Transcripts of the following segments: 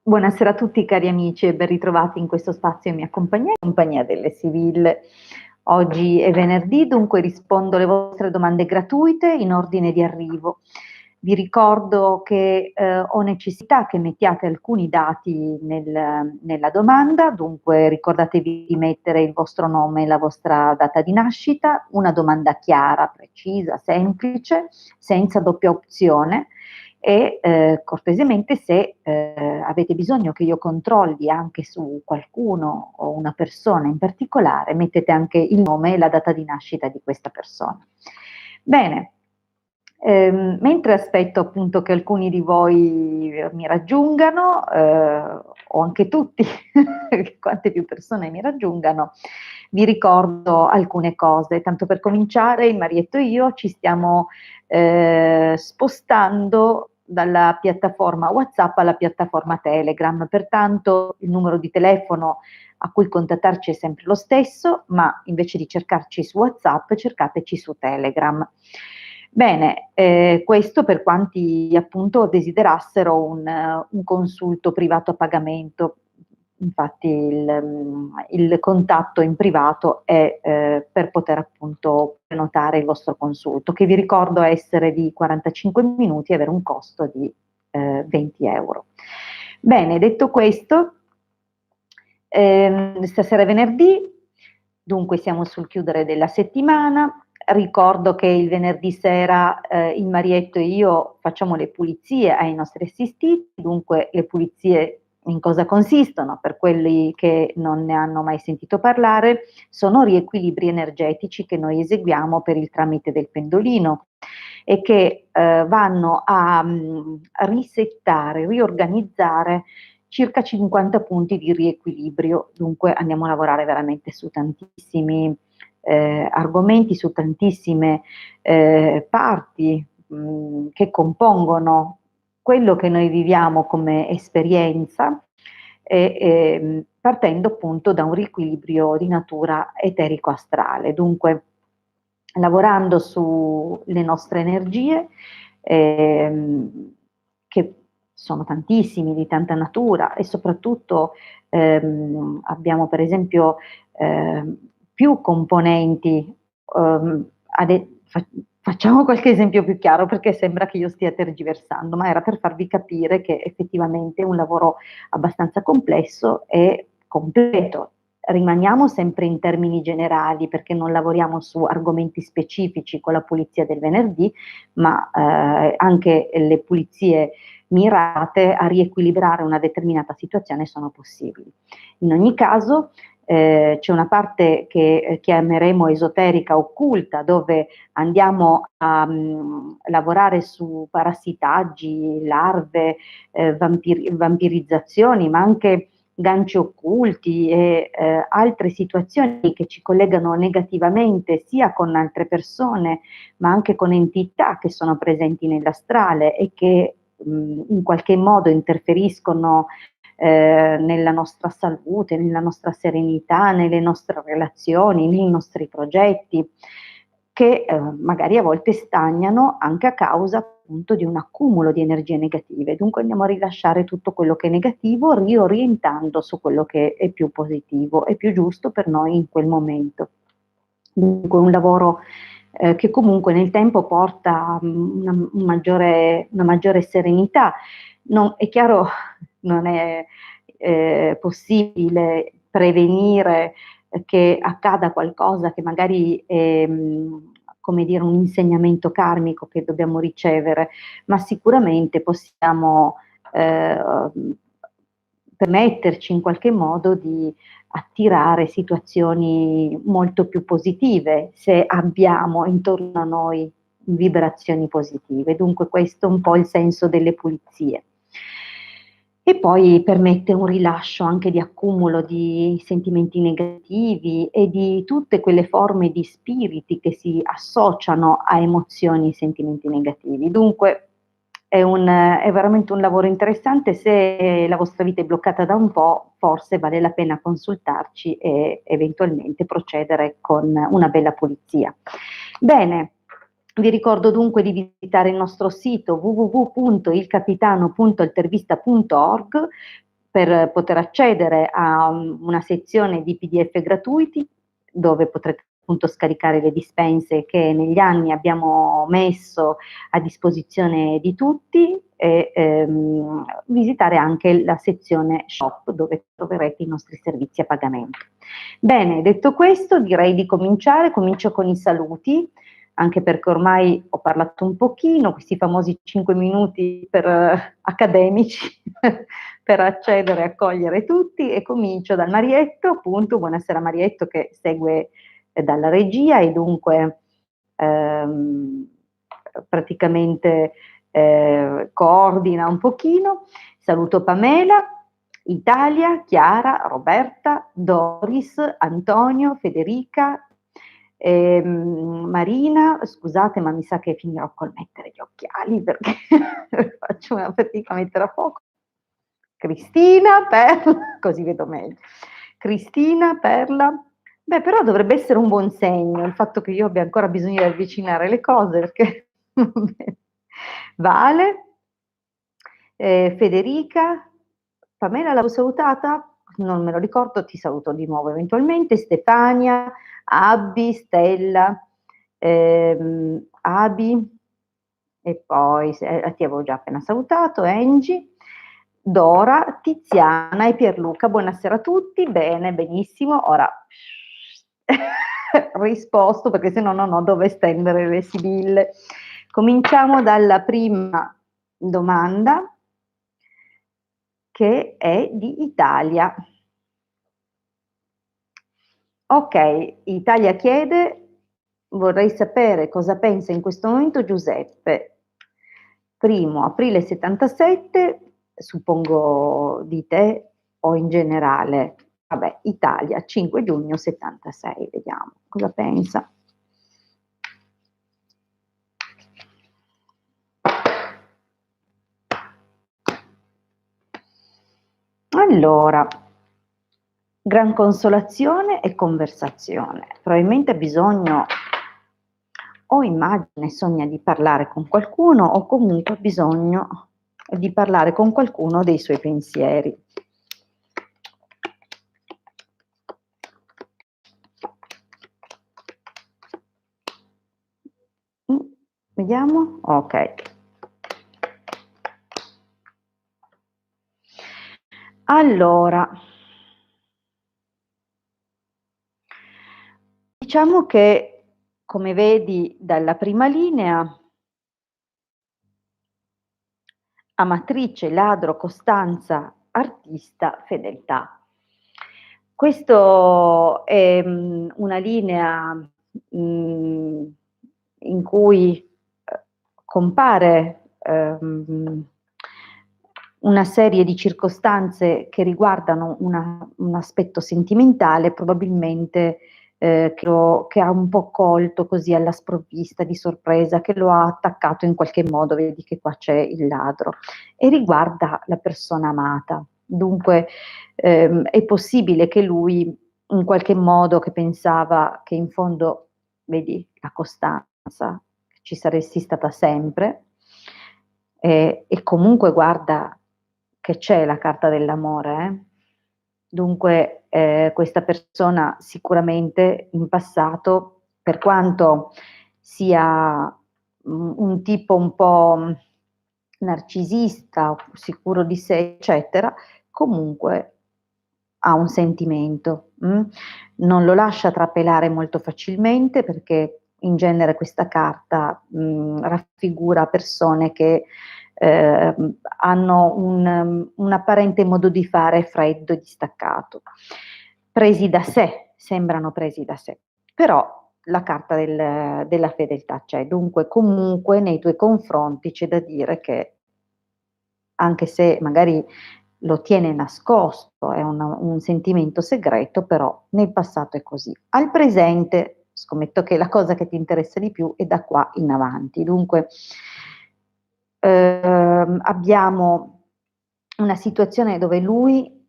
Buonasera a tutti cari amici e ben ritrovati in questo spazio in mia compagnia delle Siville. Oggi è venerdì, dunque rispondo alle vostre domande gratuite in ordine di arrivo. Vi ricordo che ho necessità che mettiate alcuni dati nella domanda, dunque ricordatevi di mettere il vostro nome e la vostra data di nascita, una domanda chiara, precisa, semplice, senza doppia opzione e cortesemente se avete bisogno che io controlli anche su qualcuno o una persona in particolare, mettete anche il nome e la data di nascita di questa persona. Bene, mentre aspetto appunto che alcuni di voi mi raggiungano, o anche tutti, quante più persone mi raggiungano, vi ricordo alcune cose. Tanto per cominciare, il Marietto e io ci stiamo spostando dalla piattaforma WhatsApp alla piattaforma Telegram, pertanto il numero di telefono a cui contattarci è sempre lo stesso, ma invece di cercarci su WhatsApp, cercateci su Telegram. Bene, questo per quanti appunto desiderassero un consulto privato a pagamento. Infatti il contatto in privato è per poter appunto prenotare il vostro consulto, che vi ricordo essere di 45 minuti e avere un costo di 20 euro. Bene, detto questo, stasera è venerdì, dunque siamo sul chiudere della settimana. Ricordo che il venerdì sera il Marietto e io facciamo le pulizie ai nostri assistiti, dunque le pulizie in cosa consistono? Per quelli che non ne hanno mai sentito parlare, sono riequilibri energetici che noi eseguiamo per il tramite del pendolino e che vanno a risettare, riorganizzare circa 50 punti di riequilibrio, dunque andiamo a lavorare veramente su tantissimi argomenti, su tantissime parti che compongono quello che noi viviamo come esperienza, partendo appunto da un riequilibrio di natura eterico-astrale, dunque lavorando sulle nostre energie, che sono tantissimi, di tanta natura, e soprattutto abbiamo per esempio più componenti. Facciamo qualche esempio più chiaro perché sembra che io stia tergiversando, ma era per farvi capire che effettivamente è un lavoro abbastanza complesso e completo. Rimaniamo sempre in termini generali perché non lavoriamo su argomenti specifici con la pulizia del venerdì, ma anche le pulizie mirate a riequilibrare una determinata situazione sono possibili. In ogni caso c'è una parte che chiameremo esoterica occulta, dove andiamo a lavorare su parassitaggi, larve, vampirizzazioni, ma anche ganci occulti e altre situazioni che ci collegano negativamente sia con altre persone, ma anche con entità che sono presenti nell'astrale e che in qualche modo interferiscono nella nostra salute, nella nostra serenità, nelle nostre relazioni, nei nostri progetti, che magari a volte stagnano anche a causa appunto di un accumulo di energie negative. Dunque andiamo a rilasciare tutto quello che è negativo, riorientando su quello che è più positivo e più giusto per noi in quel momento. Dunque un lavoro che comunque nel tempo porta una maggiore serenità. È chiaro, non è possibile prevenire che accada qualcosa che magari è come dire un insegnamento karmico che dobbiamo ricevere, ma sicuramente possiamo eh, permetterci in qualche modo di attirare situazioni molto più positive se abbiamo intorno a noi vibrazioni positive. Dunque questo è un po' il senso delle pulizie. E poi permette un rilascio anche di accumulo di sentimenti negativi e di tutte quelle forme di spiriti che si associano a emozioni e sentimenti negativi. Dunque è veramente un lavoro interessante. Se la vostra vita è bloccata da un po', forse vale la pena consultarci e eventualmente procedere con una bella pulizia. Bene. Vi ricordo dunque di visitare il nostro sito www.ilcapitano.altervista.org per poter accedere a una sezione di PDF gratuiti, dove potrete appunto scaricare le dispense che negli anni abbiamo messo a disposizione di tutti e visitare anche la sezione shop, dove troverete i nostri servizi a pagamento. Bene, detto questo, direi di cominciare. Comincio con i saluti, anche perché ormai ho parlato un pochino, questi famosi 5 minuti accademici per accedere e accogliere tutti, e comincio dal Marietto, appunto. Buonasera Marietto, che segue dalla regia e dunque praticamente coordina un pochino. Saluto Pamela, Italia, Chiara, Roberta, Doris, Antonio, Federica, Marina. Scusate, ma mi sa che finirò col mettere gli occhiali perché faccio una fatica a mettere a fuoco. Cristina, Perla, così vedo meglio. Cristina, Perla. Beh, però dovrebbe essere un buon segno il fatto che io abbia ancora bisogno di avvicinare le cose, perché Vale, Federica, Pamela l'avevo salutata? Non me lo ricordo, ti saluto di nuovo eventualmente. Stefania, Abbi, Stella, Abi, e poi ti avevo già appena salutato, Angie, Dora, Tiziana e Pierluca. Buonasera a tutti. Bene, benissimo. Ora risposto, perché se no non ho dove stendere le sibille. Cominciamo dalla prima domanda, che è di Italia. Ok, Italia chiede: vorrei sapere cosa pensa in questo momento Giuseppe. 1° aprile 77, suppongo di te o in generale. Vabbè, Italia, 5 giugno 76, vediamo cosa pensa. Allora, gran consolazione e conversazione. Probabilmente ha bisogno, o immagina e sogna di parlare con qualcuno, o comunque ha bisogno di parlare con qualcuno dei suoi pensieri. Vediamo? Ok. Allora, diciamo che, come vedi dalla prima linea, amatrice, ladro, costanza, artista, fedeltà. Questo è una linea in cui compare una serie di circostanze che riguardano un aspetto sentimentale, probabilmente che ha un po' colto così alla sprovvista, di sorpresa, che lo ha attaccato in qualche modo. Vedi che qua c'è il ladro, e riguarda la persona amata. Dunque è possibile che lui, in qualche modo, che pensava che in fondo, vedi, la costanza, ci saresti stata sempre, e comunque guarda che c'è la carta dell'amore, Dunque questa persona sicuramente in passato, per quanto sia un tipo un po' narcisista, sicuro di sé, eccetera, comunque ha un sentimento. Non lo lascia trapelare molto facilmente, perché in genere questa carta raffigura persone che hanno un apparente modo di fare freddo e distaccato, presi da sé, sembrano presi da sé, però la carta della fedeltà c'è. Dunque comunque nei tuoi confronti c'è da dire che, anche se magari lo tiene nascosto, è un sentimento segreto, però nel passato è così. Al presente scommetto che la cosa che ti interessa di più è da qua in avanti. Dunque abbiamo una situazione dove lui,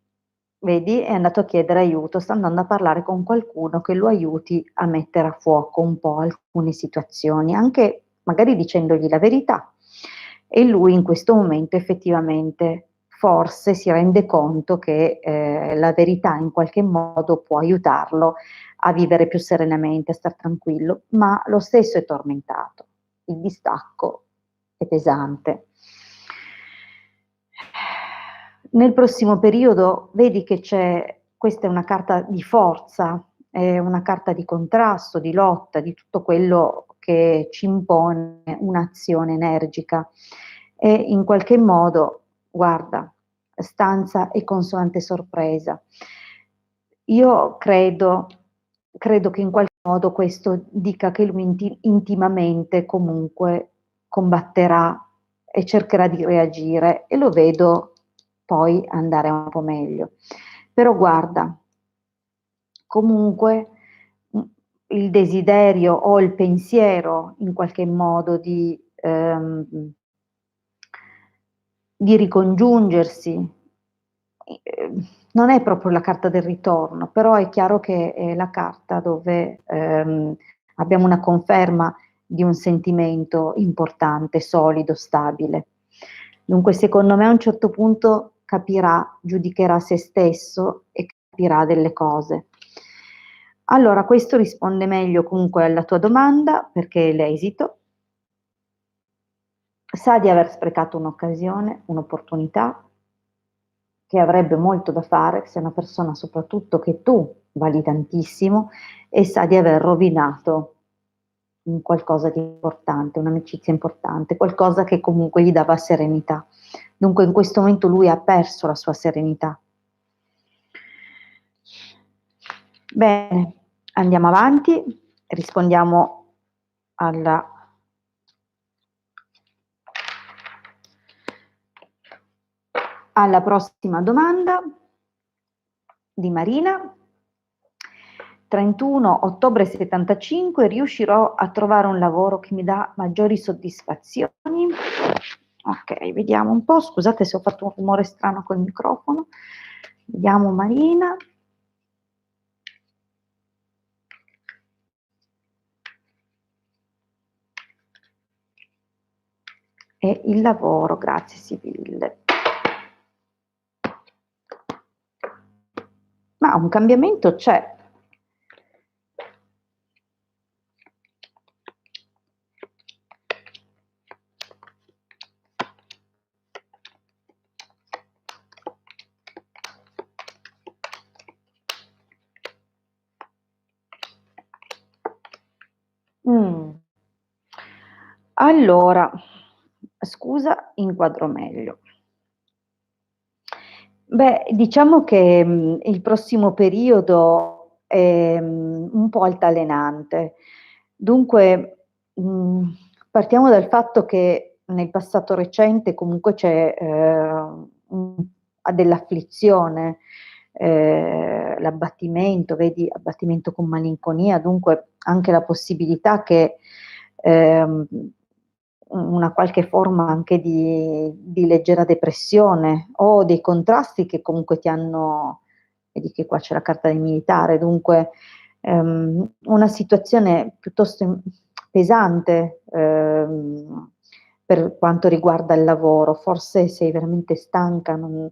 vedi, è andato a chiedere aiuto, sta andando a parlare con qualcuno che lo aiuti a mettere a fuoco un po' alcune situazioni, anche magari dicendogli la verità. E lui in questo momento effettivamente forse si rende conto che la verità in qualche modo può aiutarlo a vivere più serenamente, a star tranquillo, ma lo stesso è tormentato. Il distacco è pesante. Nel prossimo periodo vedi che questa è una carta di forza, è una carta di contrasto, di lotta, di tutto quello che ci impone un'azione energica e in qualche modo, guarda, stanza e consonante sorpresa. Io credo che in qualche modo questo dica che lui intimamente comunque combatterà e cercherà di reagire e lo vedo poi andare un po' meglio. Però guarda, comunque il desiderio o il pensiero in qualche modo di ricongiungersi, non è proprio la carta del ritorno, però è chiaro che è la carta dove abbiamo una conferma di un sentimento importante, solido, stabile. Dunque, secondo me a un certo punto capirà, giudicherà se stesso e capirà delle cose. Allora, questo risponde meglio comunque alla tua domanda, perché è l'esito. Sa di aver sprecato un'occasione, un'opportunità, che avrebbe molto da fare, sei una persona soprattutto che tu vali tantissimo e sa di aver rovinato un qualcosa di importante, un'amicizia importante, qualcosa che comunque gli dava serenità. Dunque in questo momento lui ha perso la sua serenità. Bene, andiamo avanti, rispondiamo alla prossima domanda di Marina. 31 ottobre 75, riuscirò a trovare un lavoro che mi dà maggiori soddisfazioni. Ok, vediamo un po', scusate se ho fatto un rumore strano col microfono. Vediamo Marina. E il lavoro, grazie Sibille. Ma un cambiamento c'è. Allora, scusa, inquadro meglio. Beh, diciamo che il prossimo periodo è un po' altalenante. Dunque, partiamo dal fatto che nel passato recente comunque c'è dell'afflizione, l'abbattimento, vedi, abbattimento con malinconia, dunque anche la possibilità che ehm, una qualche forma anche di leggera depressione o dei contrasti che comunque ti hanno, vedi che qua c'è la carta del militare, dunque una situazione piuttosto pesante per quanto riguarda il lavoro, forse sei veramente stanca, non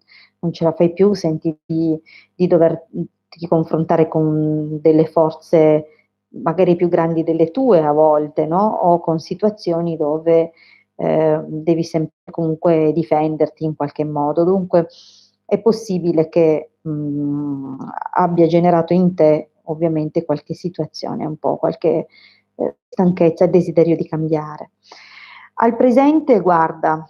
ce la fai più, senti di doverti confrontare con delle forze magari più grandi delle tue a volte, no? O con situazioni dove devi sempre comunque difenderti in qualche modo. Dunque è possibile che abbia generato in te ovviamente qualche situazione, un po' qualche stanchezza, desiderio di cambiare. Al presente, guarda,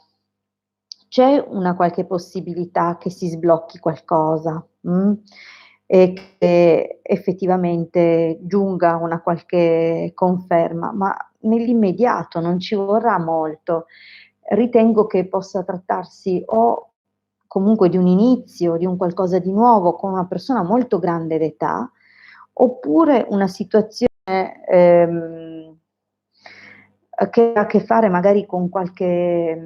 c'è una qualche possibilità che si sblocchi qualcosa e che effettivamente giunga una qualche conferma, ma nell'immediato non ci vorrà molto. Ritengo che possa trattarsi o comunque di un inizio, di un qualcosa di nuovo con una persona molto grande d'età, oppure una situazione che ha a che fare magari con qualche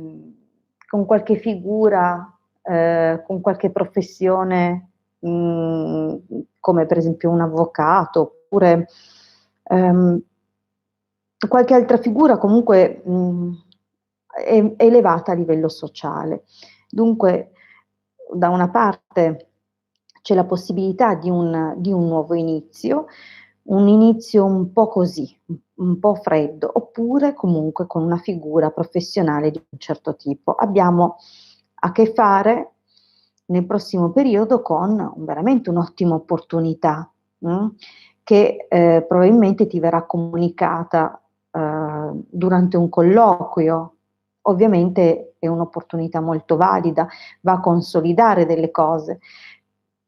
figura, con qualche professione, come per esempio un avvocato, oppure ehm, qualche altra figura comunque elevata a livello sociale. Dunque, da una parte c'è la possibilità di un nuovo inizio, un inizio un po' così, un po' freddo, oppure comunque con una figura professionale di un certo tipo. Abbiamo a che fare nel prossimo periodo con veramente un'ottima opportunità, che probabilmente ti verrà comunicata durante un colloquio. Ovviamente è un'opportunità molto valida, va a consolidare delle cose,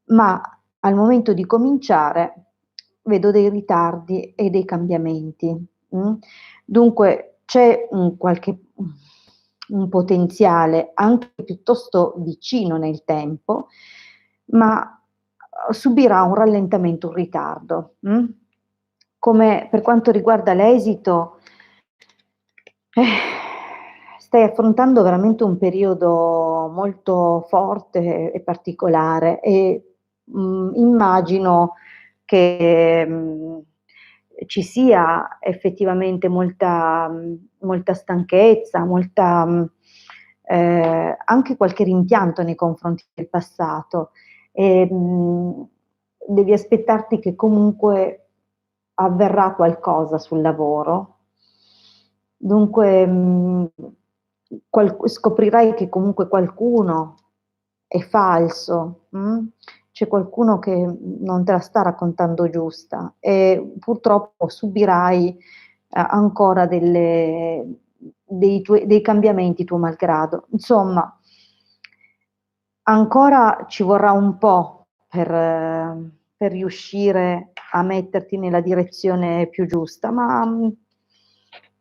ma al momento di cominciare vedo dei ritardi e dei cambiamenti. Dunque c'è un potenziale anche piuttosto vicino nel tempo, ma subirà un rallentamento, un ritardo. Come per quanto riguarda l'esito, stai affrontando veramente un periodo molto forte e particolare e immagino che ci sia effettivamente molta stanchezza, anche qualche rimpianto nei confronti del passato. E, devi aspettarti che comunque avverrà qualcosa sul lavoro. Dunque, scoprirai che comunque qualcuno è falso, c'è qualcuno che non te la sta raccontando giusta e purtroppo subirai ancora dei cambiamenti tuo malgrado. Insomma, ancora ci vorrà un po' per riuscire a metterti nella direzione più giusta, ma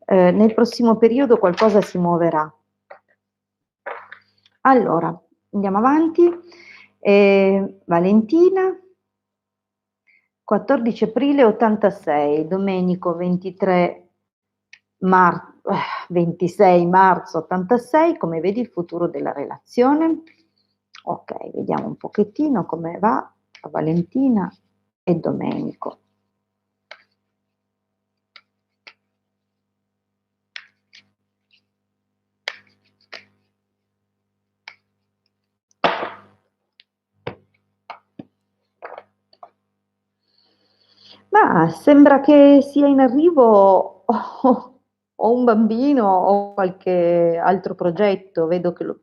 nel prossimo periodo qualcosa si muoverà. Allora, andiamo avanti. Valentina, 14 aprile 86, Domenico 26 marzo 86, come vedi il futuro della relazione? Ok, vediamo un pochettino come va a Valentina e Domenico. Ma sembra che sia in arrivo o un bambino o qualche altro progetto, vedo che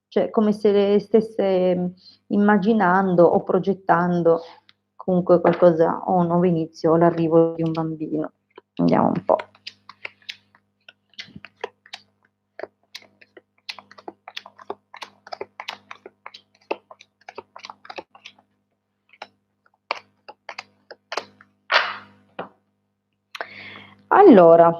cioè come se stesse immaginando o progettando comunque qualcosa o un nuovo inizio o l'arrivo di un bambino. Andiamo un po'. Allora,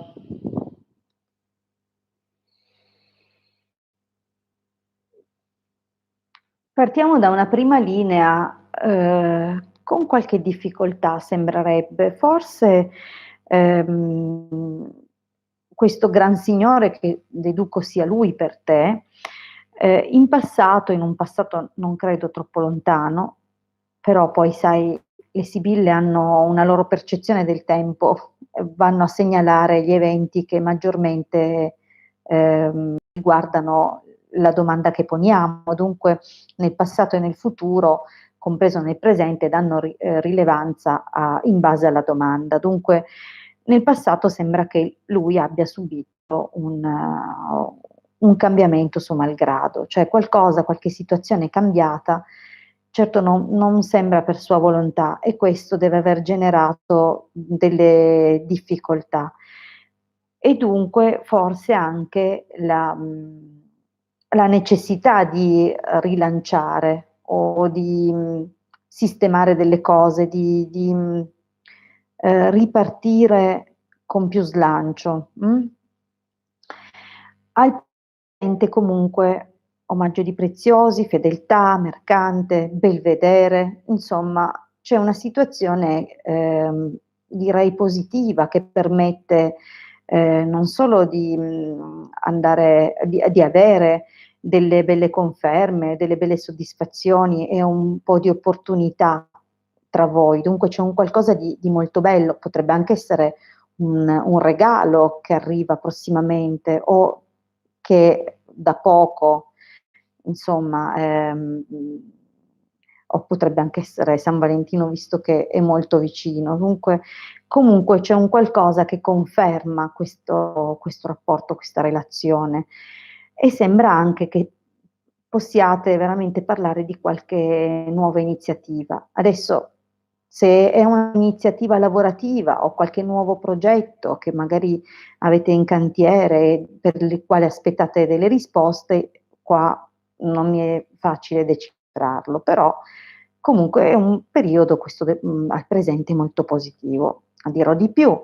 partiamo da una prima linea con qualche difficoltà, sembrerebbe. Forse questo gran signore, che deduco sia lui per te, in passato, in un passato non credo troppo lontano, però poi sai, le sibille hanno una loro percezione del tempo, vanno a segnalare gli eventi che maggiormente riguardano la domanda che poniamo, dunque nel passato e nel futuro, compreso nel presente, danno rilevanza in base alla domanda. Dunque nel passato sembra che lui abbia subito un cambiamento suo malgrado, cioè qualcosa, qualche situazione è cambiata, certo non sembra per sua volontà e questo deve aver generato delle difficoltà e dunque forse anche la necessità di rilanciare o di sistemare delle cose, di ripartire con più slancio. Al presente comunque omaggio di preziosi, fedeltà, mercante, belvedere, insomma c'è una situazione direi positiva che permette non solo di di avere delle belle conferme, delle belle soddisfazioni e un po' di opportunità tra voi. Dunque c'è un qualcosa di molto bello, potrebbe anche essere un regalo che arriva prossimamente o che da poco insomma, o potrebbe anche essere San Valentino, visto che è molto vicino. Dunque, comunque c'è un qualcosa che conferma questo rapporto, questa relazione, e sembra anche che possiate veramente parlare di qualche nuova iniziativa. Adesso, se è un'iniziativa lavorativa o qualche nuovo progetto che magari avete in cantiere, per il quale aspettate delle risposte, qua non mi è facile decifrarlo, però comunque è un periodo questo al presente molto positivo. A dirò di più,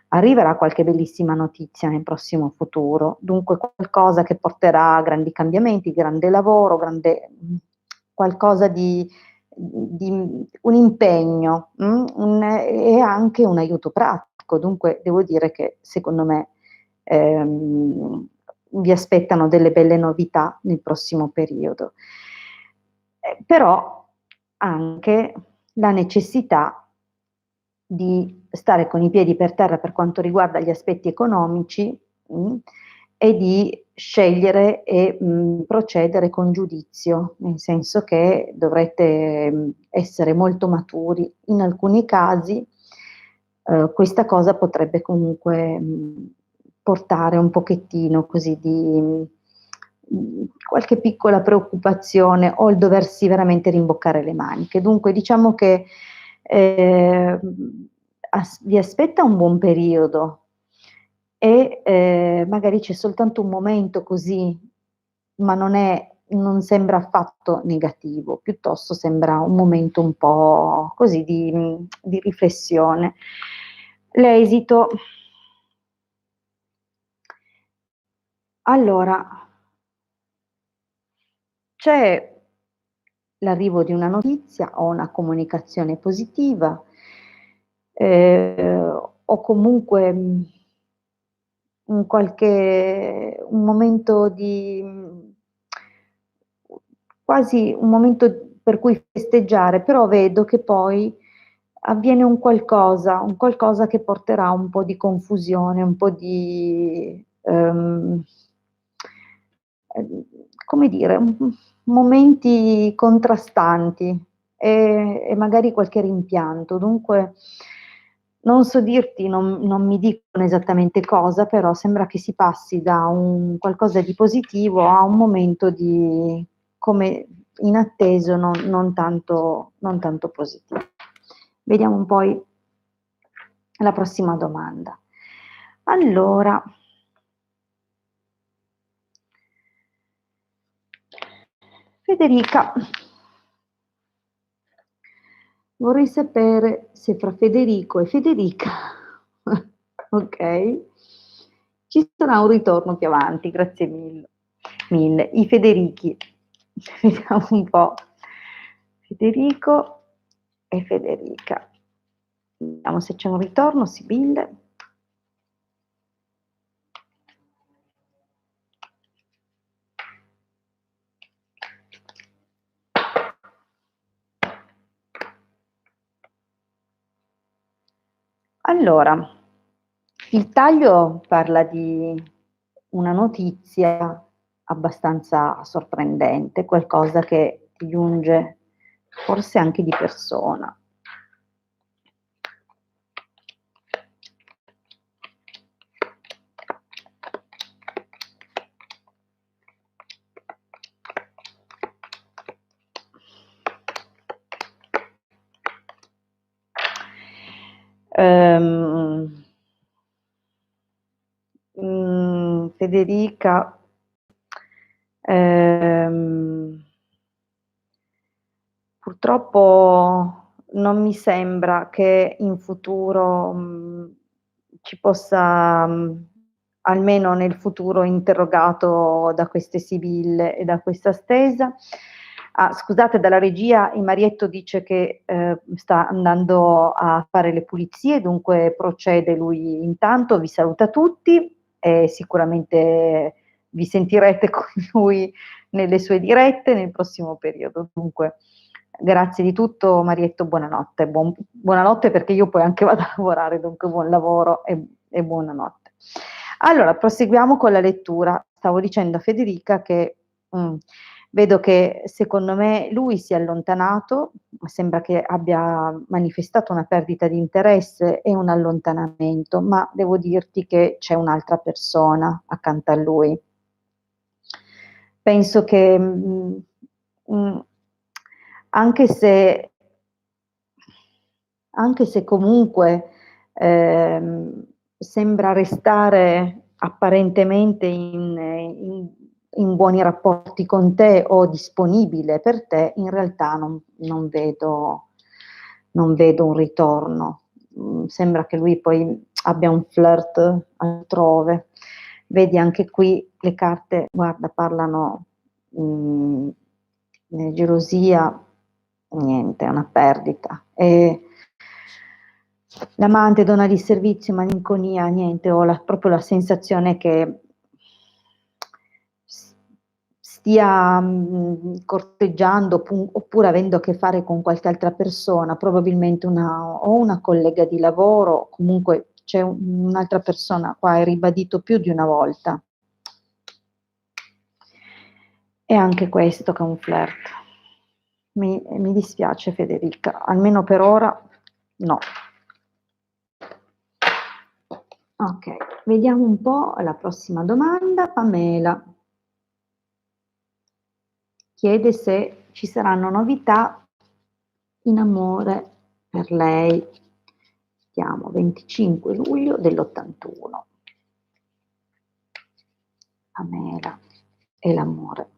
arriverà qualche bellissima notizia nel prossimo futuro, dunque qualcosa che porterà grandi cambiamenti, grande lavoro, qualcosa di un impegno, e anche un aiuto pratico. Dunque devo dire che secondo me vi aspettano delle belle novità nel prossimo periodo. Però anche la necessità di stare con i piedi per terra per quanto riguarda gli aspetti economici, e di scegliere e procedere con giudizio, nel senso che dovrete essere molto maturi. In alcuni casi questa cosa potrebbe comunque portare un pochettino così di qualche piccola preoccupazione o il doversi veramente rimboccare le maniche. Dunque diciamo che vi aspetta un buon periodo e magari c'è soltanto un momento così, ma non sembra affatto negativo, piuttosto sembra un momento un po' così di riflessione. L'esito. Allora, c'è l'arrivo di una notizia o una comunicazione positiva, o comunque un momento quasi un momento per cui festeggiare, però vedo che poi avviene un qualcosa che porterà un po' di confusione, un po' di, come dire, momenti contrastanti e magari qualche rimpianto. Dunque non so dirti, non mi dicono esattamente cosa, però sembra che si passi da un qualcosa di positivo a un momento di come inatteso, non tanto positivo. Vediamo poi la prossima domanda. Allora, Federica, vorrei sapere se fra Federico e Federica, ok, ci sarà un ritorno più avanti, grazie mille. I Federichi, vediamo un po'. Federico e Federica. Vediamo se c'è un ritorno, Sibille. Allora, il taglio parla di una notizia abbastanza sorprendente, qualcosa che ti giunge forse anche di persona. Federica, purtroppo non mi sembra che in futuro ci possa, almeno nel futuro interrogato da queste sibille e da questa stesa. Ah, scusate, dalla regia il Marietto dice che sta andando a fare le pulizie, dunque procede lui intanto, vi saluta tutti e sicuramente vi sentirete con lui nelle sue dirette nel prossimo periodo. Dunque, grazie di tutto Marietto, buonanotte. Buonanotte perché io poi anche vado a lavorare, dunque buon lavoro e buonanotte. Allora, proseguiamo con la lettura. Stavo dicendo a Federica che Vedo che secondo me lui si è allontanato, sembra che abbia manifestato una perdita di interesse e un allontanamento, ma devo dirti che c'è un'altra persona accanto a lui. Penso che, mhmm, anche se anche se comunque, sembra restare apparentemente in buoni rapporti con te o disponibile per te, in realtà non vedo un ritorno. Sembra che lui poi abbia un flirt altrove. Vedi anche qui le carte, guarda, parlano, mhmm, gelosia, niente, è una perdita. L'amante, donna di servizio, malinconia, niente, ho proprio la sensazione che s stia, corteggiando oppure avendo a che fare con qualche altra persona, probabilmente una collega di lavoro, comunque c'è un'altra persona qua, è ribadito più di una volta. E anche questo che è un flirt. Mi dispiace Federica, almeno per ora no. Okay, vediamo un po' la prossima domanda. Pamela chiede se ci saranno novità in amore per lei. Vediamo, 25 luglio dell'81. Pamela e l'amore.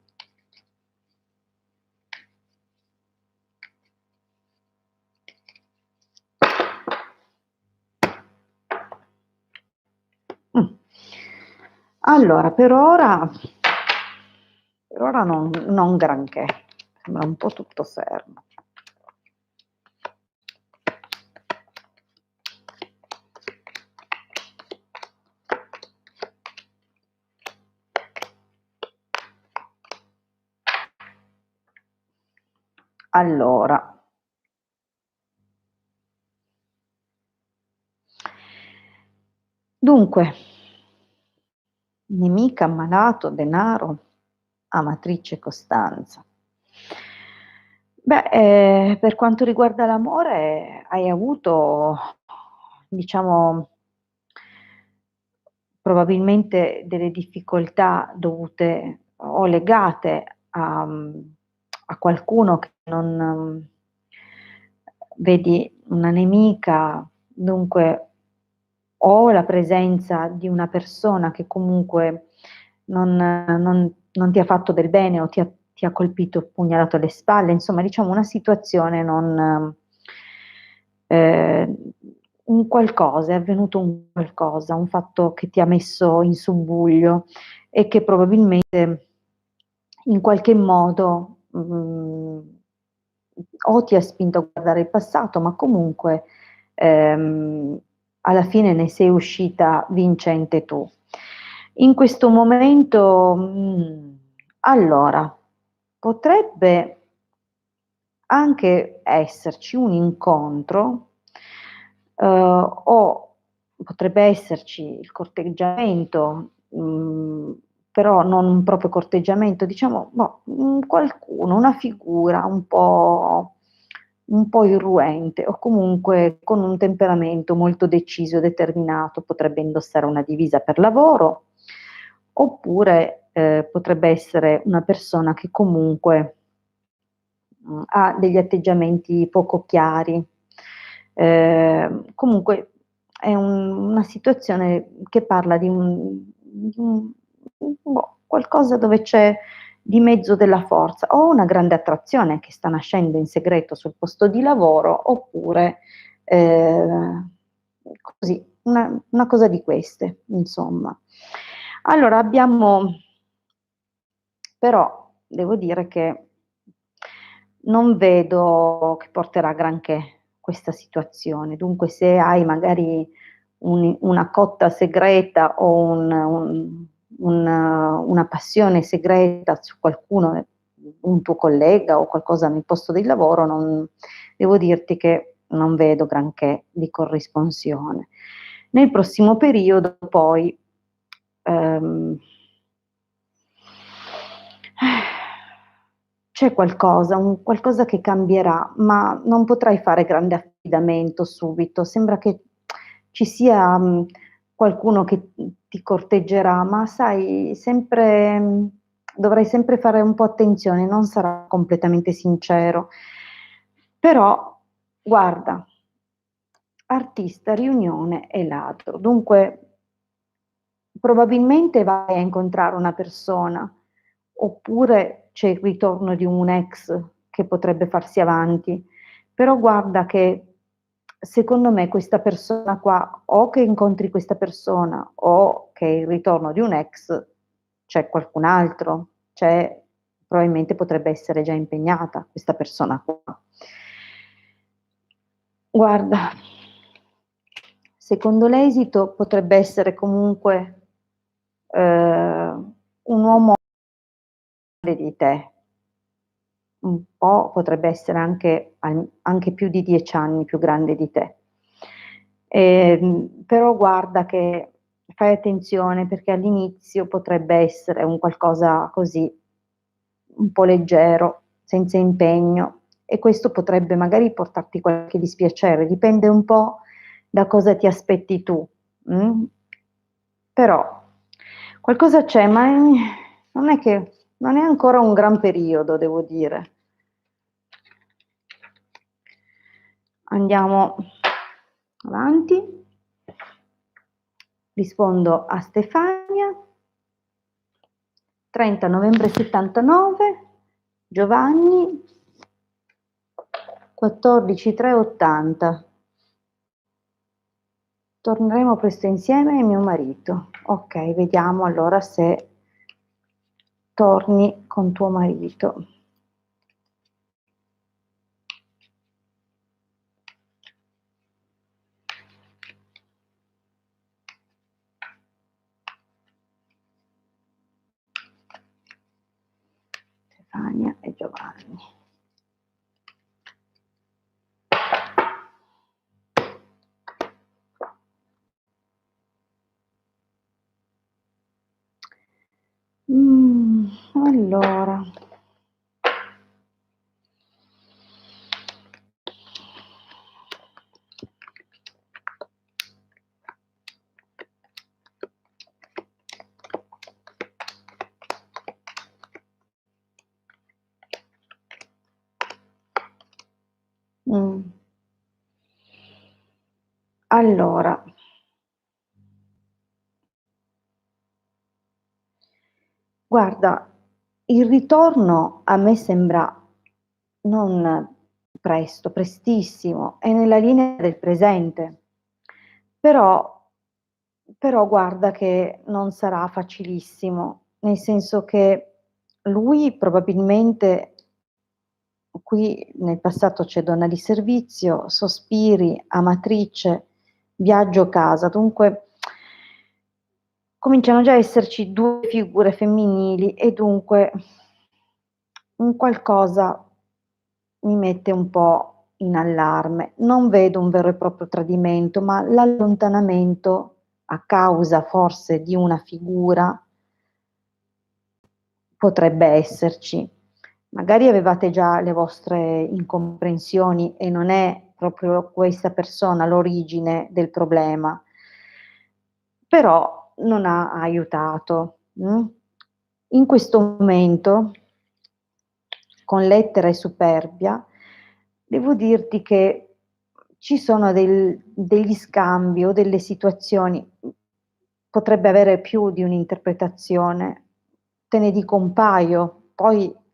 Mh. Allora, per ora non granché, sembra un po' tutto fermo. Allora, dunque, nemica, malato, denaro, amatrice, costanza. Beh, per quanto riguarda l'amore hai avuto, diciamo, probabilmente delle difficoltà dovute o legate a qualcuno che non vedi una nemica, dunque o la presenza di una persona che comunque non ti ha fatto del bene o ti ha colpito, pugnalato alle spalle, insomma diciamo una situazione non ehm, un qualcosa, è avvenuto un qualcosa, un fatto che ti ha messo in subbuglio e che probabilmente in qualche modo, o ti ha spinto a guardare il passato, ma comunque, ehm, alla fine ne sei uscita vincente tu. In questo momento, allora, potrebbe anche esserci un incontro, o potrebbe esserci il corteggiamento, però non un proprio corteggiamento, diciamo, boh, qualcuno, una figura un po' irruente o comunque con un temperamento molto deciso, determinato, potrebbe indossare una divisa per lavoro, oppure, potrebbe essere una persona che comunque ha degli atteggiamenti poco chiari. Comunque è una situazione che parla di qualcosa dove c'è di mezzo della forza, o una grande attrazione che sta nascendo in segreto sul posto di lavoro, oppure, così, una cosa di queste, insomma. Allora abbiamo però devo dire che non vedo che porterà a granché questa situazione. Dunque se hai magari una cotta segreta o una passione segreta su qualcuno, un tuo collega o qualcosa nel posto di lavoro, devo dirti che non vedo granché di corrisponsione. Nel prossimo periodo poi, ehm c'è qualcosa, qualcosa che cambierà, ma non potrai fare grande affidamento subito. Sembra che ci sia qualcuno che ti corteggerà, ma sai, sempre, dovrai sempre fare un po' attenzione, non sarà completamente sincero. Però, guarda, artista, riunione e ladro. Dunque, probabilmente vai a incontrare una persona, oppure c'è il ritorno di un ex che potrebbe farsi avanti. Però guarda che secondo me questa persona qua, o che incontri questa persona, o che è il ritorno di un ex, c'è qualcun altro, c'è, probabilmente potrebbe essere già impegnata questa persona qua. Guarda, secondo l'esito potrebbe essere comunque un uomo grande di te, un po' potrebbe essere anche più di 10 anni più grande di te. Però guarda che fai attenzione perché all'inizio potrebbe essere un qualcosa così, un po' leggero, senza impegno, e questo potrebbe magari portarti qualche dispiacere, dipende un po' da cosa ti aspetti tu. mh? Però qualcosa c'è, ma non è che non è ancora un gran periodo, devo dire. Andiamo avanti. Rispondo a Stefania. 30 novembre 79, Giovanni 14 3 80. Torneremo presto insieme e mio marito. Ok, vediamo allora se torni con tuo marito. Stefania e Giovanni. Allora. Allora, guarda, il ritorno a me sembra non presto, prestissimo, è nella linea del presente. Però guarda che non sarà facilissimo, nel senso che lui probabilmente qui nel passato c'è donna di servizio, sospiri, amatrice, viaggio casa, dunque cominciano già a esserci 2 figure femminili e dunque un qualcosa mi mette un po' in allarme. Non vedo un vero e proprio tradimento, ma l'allontanamento a causa forse di una figura potrebbe esserci. Magari avevate già le vostre incomprensioni e non è proprio questa persona l'origine del problema, però non ha aiutato. In questo momento, con lettera e superbia, devo dirti che ci sono degli scambi o delle situazioni, potrebbe avere più di un'interpretazione. Te ne dico un paio, poi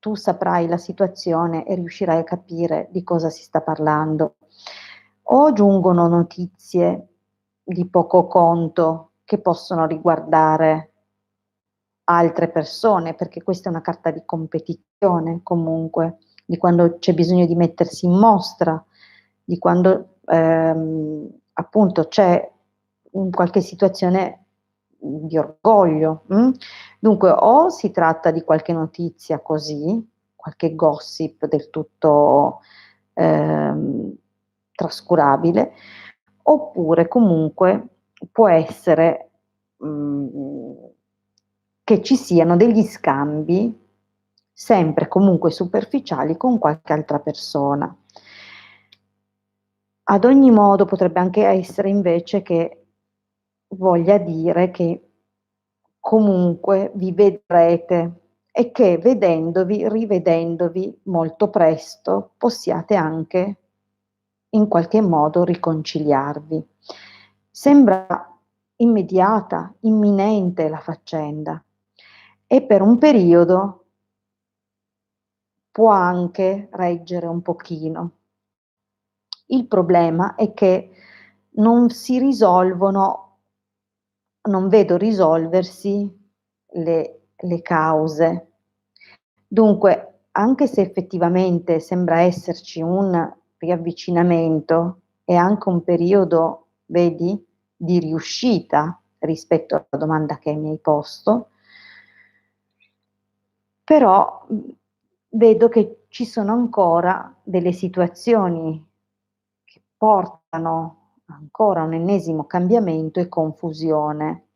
tu saprai la situazione e riuscirai a capire di cosa si sta parlando. O giungono notizie di poco conto che possono riguardare altre persone, perché questa è una carta di competizione comunque, di quando c'è bisogno di mettersi in mostra, di quando appunto c'è qualche situazione di orgoglio. Dunque o si tratta di qualche notizia così, qualche gossip del tutto trascurabile, oppure comunque può essere che ci siano degli scambi sempre comunque superficiali con qualche altra persona. Ad ogni modo potrebbe anche essere invece che voglia dire che comunque vi vedrete e che vedendovi, rivedendovi molto presto, possiate anche in qualche modo riconciliarvi. Sembra immediata, imminente la faccenda e per un periodo può anche reggere un pochino. Il problema è che non si risolvono, non vedo risolversi le cause. Dunque, anche se effettivamente sembra esserci un riavvicinamento e anche un periodo, vedi, di riuscita rispetto alla domanda che mi hai posto, però vedo che ci sono ancora delle situazioni che portano ancora a un ennesimo cambiamento e confusione,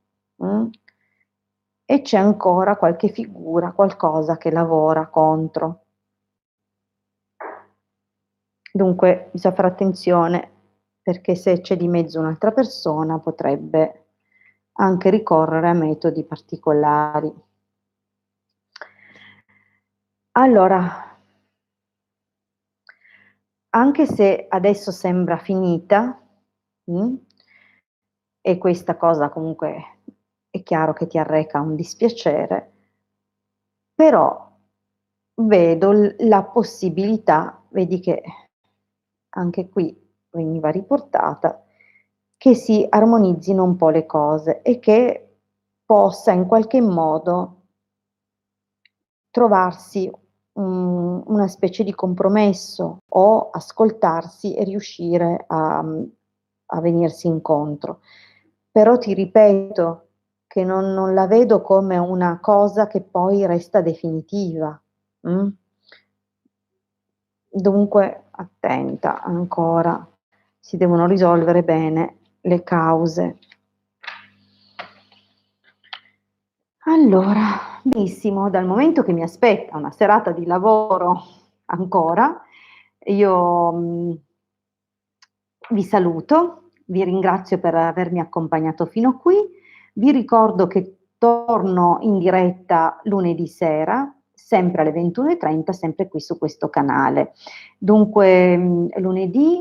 e c'è ancora qualche figura, qualcosa che lavora contro. Dunque bisogna fare attenzione, perché se c'è di mezzo un'altra persona potrebbe anche ricorrere a metodi particolari. Allora, anche se adesso sembra finita, mh, e questa cosa comunque è chiaro che ti arreca un dispiacere, però vedo la possibilità, vedi che anche qui veniva riportata, che si armonizzino un po' le cose e che possa in qualche modo trovarsi una specie di compromesso o ascoltarsi e riuscire a venirsi incontro. Però ti ripeto che non la vedo come una cosa che poi resta definitiva. Mh? Dunque attenta ancora, si devono risolvere bene le cause. Allora, benissimo, dal momento che mi aspetta una serata di lavoro ancora, io, vi saluto, vi ringrazio per avermi accompagnato fino a qui, vi ricordo che torno in diretta lunedì sera, sempre alle 21:30, sempre qui su questo canale. Dunque, lunedì,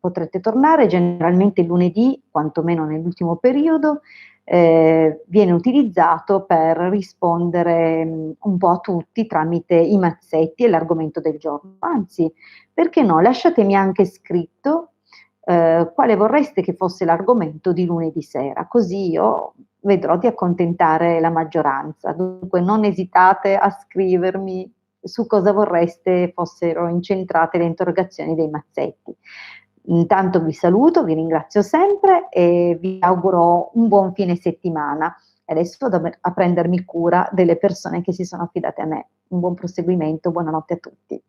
potrete tornare, generalmente il lunedì, quantomeno nell'ultimo periodo, viene utilizzato per rispondere, un po' a tutti tramite i mazzetti e l'argomento del giorno. Anzi, perché no, lasciatemi anche scritto, quale vorreste che fosse l'argomento di lunedì sera, così io vedrò di accontentare la maggioranza. Dunque non esitate a scrivermi su cosa vorreste fossero incentrate le interrogazioni dei mazzetti. Intanto vi saluto, vi ringrazio sempre e vi auguro un buon fine settimana. E adesso vado a prendermi cura delle persone che si sono affidate a me. Un buon proseguimento, buonanotte a tutti.